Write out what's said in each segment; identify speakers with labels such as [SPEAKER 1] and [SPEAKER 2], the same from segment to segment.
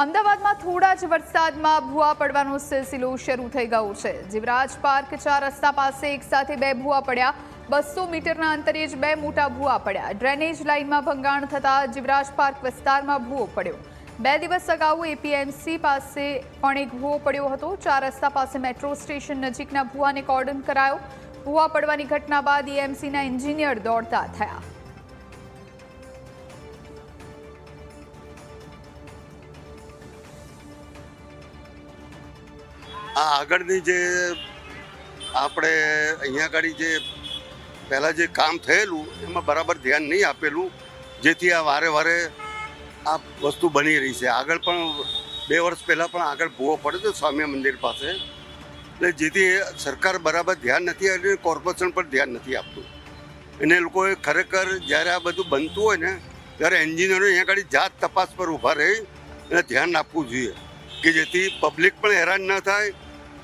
[SPEAKER 1] અમદાવાદમાં થોડા જ વરસાદમાં ભૂવા પડવાનો સિલસિલો શરૂ થઈ ગયો છે। જીવરાજ પાર્ક 4 રસ્તા પાસે એક સાથે 2 ભૂવા પડ્યા। 200 મીટરના અંતરે જ 2 મોટા ભૂવા પડ્યા। ડ્રેનેજ લાઇનમાં ભંગાણ થતા જીવરાજ પાર્ક વિસ્તારમાં ભૂવો પડ્યો। 2 દિવસ અગાઉ એપીએમસી પાસે પણ એક ભૂવો પડ્યો હતો। 4 રસ્તા પાસે મેટ્રો સ્ટેશન નજીકના ભૂવાને કોર્ડન કરાયો। ભૂવા પડવાની ઘટના બાદ એએમસીના એન્જિનિયર દોડતા થયા।
[SPEAKER 2] આ આગળની જે આપણે અહીંયા આગળ જે પહેલાં જે કામ થયેલું એમાં બરાબર ધ્યાન નહીં આપેલું, જેથી આ વારે વારે આ વસ્તુ બની રહી છે। આગળ પણ 2 વર્ષ પહેલાં પણ આગળ ભૂવો પડ્યો હતો સ્વામી મંદિર પાસે, એટલે જેથી સરકાર બરાબર ધ્યાન નથી આપતી, કોર્પોરેશન પર ધ્યાન નથી આપતું। એને લોકોએ ખરેખર જ્યારે આ બધું બનતું હોય ને ત્યારે એન્જિનિયરો અહીંયા આગળ જાત તપાસ પર ઊભા રહી અને ધ્યાન આપવું જોઈએ કે જેથી પબ્લિક પણ હેરાન ન થાય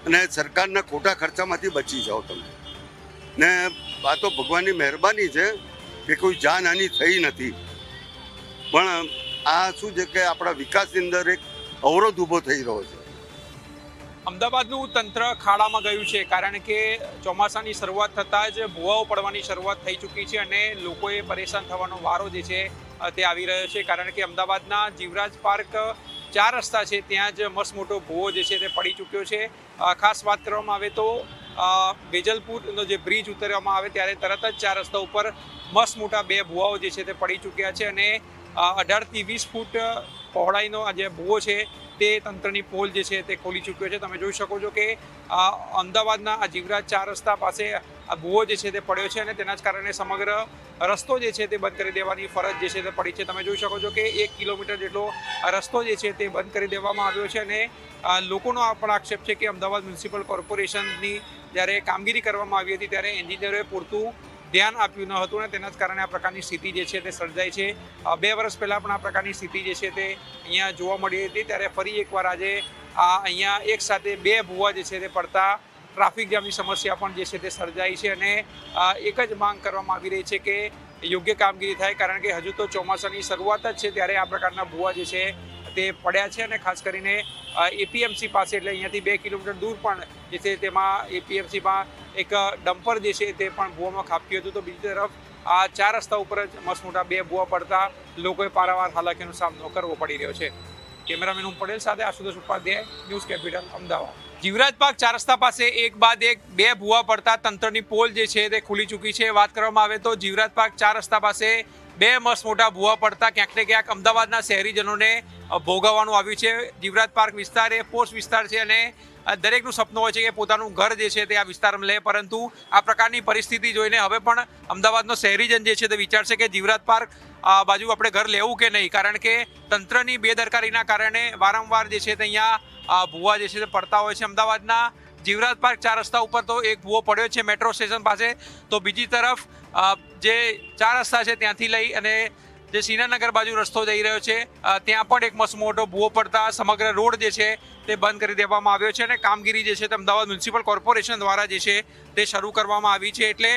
[SPEAKER 2] અને સરકારના ખોટા ખર્ચામાંથી બચી જાઓ તમે। ને આ તો ભગવાનની મહેરબાની છે કે કોઈ જાનહાનિ થઈ નથી, પણ આ શું છે કે આપણા વિકાસની અંદર એક અવરોધ ઊભો થઈ રહ્યો છે।
[SPEAKER 3] અમદાવાદનું તંત્ર ખાડામાં ગયું છે, કારણ કે ચોમાસાની શરૂઆત થતાં જ ભૂવાઓ પડવાની શરૂઆત થઈ ચૂકી છે અને લોકોએ પરેશાન થવાનો વારો જે છે તે આવી રહ્યો છે। કારણ કે અમદાવાદના જીવરાજ પાર્ક 4 રસ્તા છે ત્યાં જ મસ્ત મોટો ભૂવો જે છે તે પડી ચૂક્યો છે। ખાસ વાત કરવામાં આવે તો વેજલપુરનો જે બ્રિજ ઉતરવામાં આવે ત્યારે તરત જ 4 રસ્તા ઉપર મસ્ત મોટા 2 ભૂવાઓ જે છે તે પડી ચૂક્યા છે અને 18 થી 20 ફૂટ પહોળાઈનો આ જે ભૂવો છે તે તંત્રની પોલ જે છે તે ખોલી ચૂક્યો છે। તમે જોઈ શકો છો કે અમદાવાદના આ જીવરાજ 4 રસ્તા પાસે આ ભૂવો જે છે તે પડ્યો છે અને તેના જ કારણે સમગ્ર રસ્તો જે છે તે બંધ કરી દેવાની ફરજ જે છે તે પડી છે। તમે જોઈ શકો છો કે 1 કિલોમીટર જેટલો રસ્તો જે છે તે બંધ કરી દેવામાં આવ્યો છે અને લોકોનો આ પણ આક્ષેપ છે કે અમદાવાદ મ્યુનિસિપલ કોર્પોરેશનની જ્યારે કામગીરી કરવામાં આવી હતી ત્યારે એન્જિનિયરોએ પૂરતું ધ્યાન આપ્યું ન હતું અને તેના જ કારણે આ પ્રકારની સ્થિતિ જે છે તે સર્જાઈ છે। 2 વર્ષ પહેલાં પણ આ પ્રકારની સ્થિતિ જે છે તે અહીંયા જોવા મળી હતી, ત્યારે ફરી એકવાર આજે અહીંયા એક સાથે 2 ભૂવા જે છે તે પડતા ટ્રાફિક જામની સમસ્યા પણ જે છે તે સર્જાઈ છે અને એક જ માંગ કરવામાં આવી રહી છે કે યોગ્ય કામગીરી થાય, કારણ કે હજુ તો ચોમાસાની શરૂઆત જ છે ત્યારે આ પ્રકારના ભૂવા જે છે તે પડ્યા છે અને ખાસ કરીને એપીએમસી પાસે એટલે અહીંયાથી 2 કિલોમીટર દૂર પણ જે છે તેમાં એપીએમસીમાં એક ડમ્પર જે છે તે પણ ભૂવામાં ખાબક્યું હતું। તો બીજી તરફ આ 4 રસ્તા ઉપર જ મસ્ત મોટા 2 ભૂવા પડતા લોકોએ પારાવાર હાલાકીનો સામનો કરવો પડી રહ્યો છે। કેમેરામેન હું પટેલ સાથે Ashutosh Upadhyay, news capital, Ahmedabad. Jivraj park 4 રસ્તા પાસે એક બાદ એક 2 ભૂવા પડતા તંત્રની પોલ જે છે તે ખુલી ચૂકી છે। વાત કરવામાં આવે તો જીવરાજ પાર્ક 4 રસ્તા પાસે 2 મસ્ત મોટા ભૂવા પડતા ક્યાંક ને ક્યાંક અમદાવાદના શહેરીજનોને ભોગવવાનું આવ્યું છે। જીવરાજ પાર્ક વિસ્તાર એ પોસ્ટ વિસ્તાર છે અને દરેકનું સપનું હોય છે કે પોતાનું ઘર જે છે તે આ વિસ્તારમાં લે, પરંતુ આ પ્રકારની પરિસ્થિતિ જોઈને હવે પણ અમદાવાદનો શહેરીજન જે છે તે વિચારશે કે જીવરાજ પાર્ક બાજુ આપણે ઘર લેવું કે નહીં, કારણ કે તંત્રની બેદરકારીના કારણે વારંવાર જે છે તે અહીંયા ભૂવા જે છે તે પડતા હોય છે। અમદાવાદના જીવરાજ પાર્ક 4 રસ્તા ઉપર તો એક ભૂવો પડ્યો છે મેટ્રો સ્ટેશન પાસે, તો બીજી તરફ જે 4 રસ્તા છે ત્યાંથી લઈ અને જે સિનાનગર બાજુ રસ્તો જઈ રહ્યો છે ત્યાં પણ એક મસ્ત મોટો ભૂવો પડતા સમગ્ર રોડ જે છે તે બંધ કરી દેવામાં આવ્યો છે અને કામગીરી જે છે તે અમદાવાદ મ્યુનિસિપલ કોર્પોરેશન દ્વારા જે છે તે શરૂ કરવામાં આવી છે। એટલે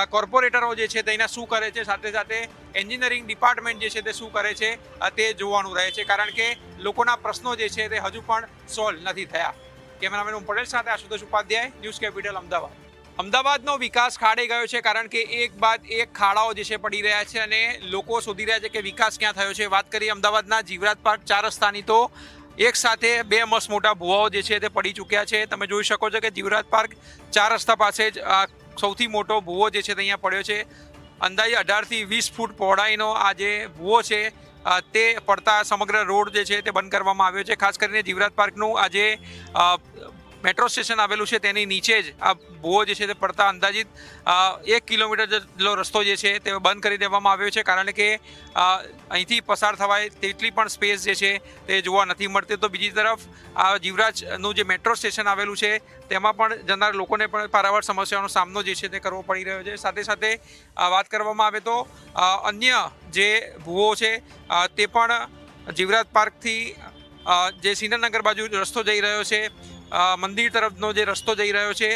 [SPEAKER 3] કોર્પોરેટરો જે છે તેના શું કરે છે, સાથે સાથે એન્જિનિયરિંગ ડિપાર્ટમેન્ટ જે છે તે શું કરે છે તે જોવાનું રહે છે, કારણ કે લોકોના પ્રશ્નો જે છે તે હજુ પણ સોલ્વ નથી થયા। કેમેરામેન હું પટેલ સાથે આશુતોષ ઉપાધ્યાય, ન્યૂઝ કેપિટલ, અમદાવાદ। અમદાવાદનો વિકાસ ખાડે ગયો છે, કારણ કે એક બાદ એક ખાડાઓ જે છે પડી રહ્યા છે અને લોકો શોધી રહ્યા છે કે વિકાસ ક્યાં થયો છે। વાત કરીએ અમદાવાદના જીવરાજ પાર્ક 4 રસ્તાની તો એક સાથે 2 મસ્ત મોટા ભૂવાઓ જે છે તે પડી ચૂક્યા છે। તમે જોઈ શકો છો કે જીવરાજ પાર્ક 4 રસ્તા પાસે જ સૌથી મોટો ભૂવો જે છે તે અહીંયા પડ્યો છે। અંદાજે 18 થી 20 ફૂટ પહોળાઈનો આ જે ભૂવો છે તે પડતા સમગ્ર રોડ જે છે તે બંધ કરવામાં આવ્યો છે। ખાસ કરીને જીવરાજ પાર્કનું આ જે મેટ્રો સ્ટેશન આવેલું છે તેની નીચે જ આ ભૂવો જે છે તે પડતા અંદાજિત 1 કિલોમીટર જેટલો રસ્તો જે છે તે બંધ કરી દેવામાં આવ્યો છે, કારણ કે અહીંથી પસાર થવાય તેટલી પણ સ્પેસ જે છે તે જોવા નથી મળતી। તો બીજી તરફ આ જીવરાજનું જે મેટ્રો સ્ટેશન આવેલું છે તેમાં પણ જનાર લોકોને પણ પારાવાર સમસ્યાનો સામનો જે છે તે કરવો પડી રહ્યો છે। સાથે સાથે વાત કરવામાં આવે તો અન્ય જે ભૂવો છે તે પણ જીવરાજ પાર્કથી જે સિનાનગર બાજુ રસ્તો જઈ રહ્યો છે, મંદિર તરફનો જે રસ્તો જઈ રહ્યો છે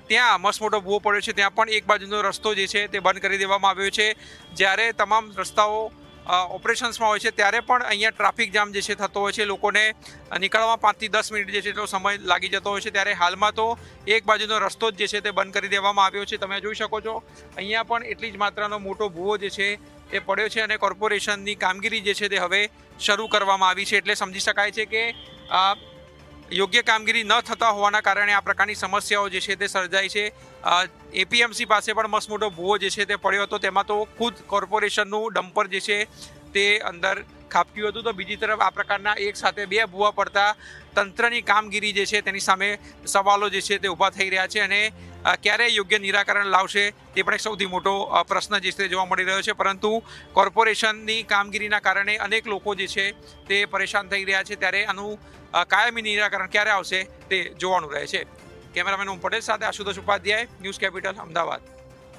[SPEAKER 3] ત્યાં મસ્ત મોટો ભૂવો પડ્યો છે, ત્યાં પણ એક બાજુનો રસ્તો જે છે તે બંધ કરી દેવામાં આવ્યો છે। જ્યારે તમામ રસ્તાઓ ઓપરેશન્સમાં હોય છે ત્યારે પણ અહીંયા ટ્રાફિક જામ જે છે થતો હોય છે, લોકોને નીકળવામાં 5 થી 10 મિનિટ જે છે એટલો સમય લાગી જતો હોય છે. ત્યારે હાલમાં તો એક બાજુનો રસ્તો જ જે છે તે બંધ કરી દેવામાં આવ્યો છે. તમે જોઈ શકો છો અહીંયા પણ એટલી જ માત્રાનો મોટો ભૂવો જે છે એ પડ્યો છે અને કોર્પોરેશનની કામગીરી જે છે તે હવે શરૂ કરવામાં આવી છે. એટલે સમજી શકાય છે કે યોગ્ય કામગીરી ન થતા હોવાના કારણે આ પ્રકારની સમસ્યાઓ જે છે તે સર્જાય છે. એપીએમસી પાસે પણ મસ્ત મોટો ભૂવો જે છે તે પડ્યો હતો, તેમાં તો ખુદ કોર્પોરેશનનું ડમ્પર જે છે તે અંદર ખાબક્યું હતું. તો બીજી તરફ આ પ્રકારના એક સાથે 2 ભૂવા પડતા તંત્રની કામગીરી જે છે તેની સામે સવાલો જે છે તે ઊભા થઈ રહ્યા છે અને ક્યારે યોગ્ય નિરાકરણ લાવશે તે પણ એક સૌથી મોટો પ્રશ્ન જે છે જોવા મળી રહ્યો છે. પરંતુ કોર્પોરેશનની કામગીરીના કારણે અનેક લોકો જે છે તે પરેશાન થઈ રહ્યા છે. ત્યારે આનું કાયમી નિરાકરણ ક્યારે આવશે તે જોવાનું રહે છે. કેમેરામેન ઓમ પટેલ સાથે આશુતોષ ઉપાધ્યાય, ન્યૂઝ કેપિટલ, અમદાવાદ.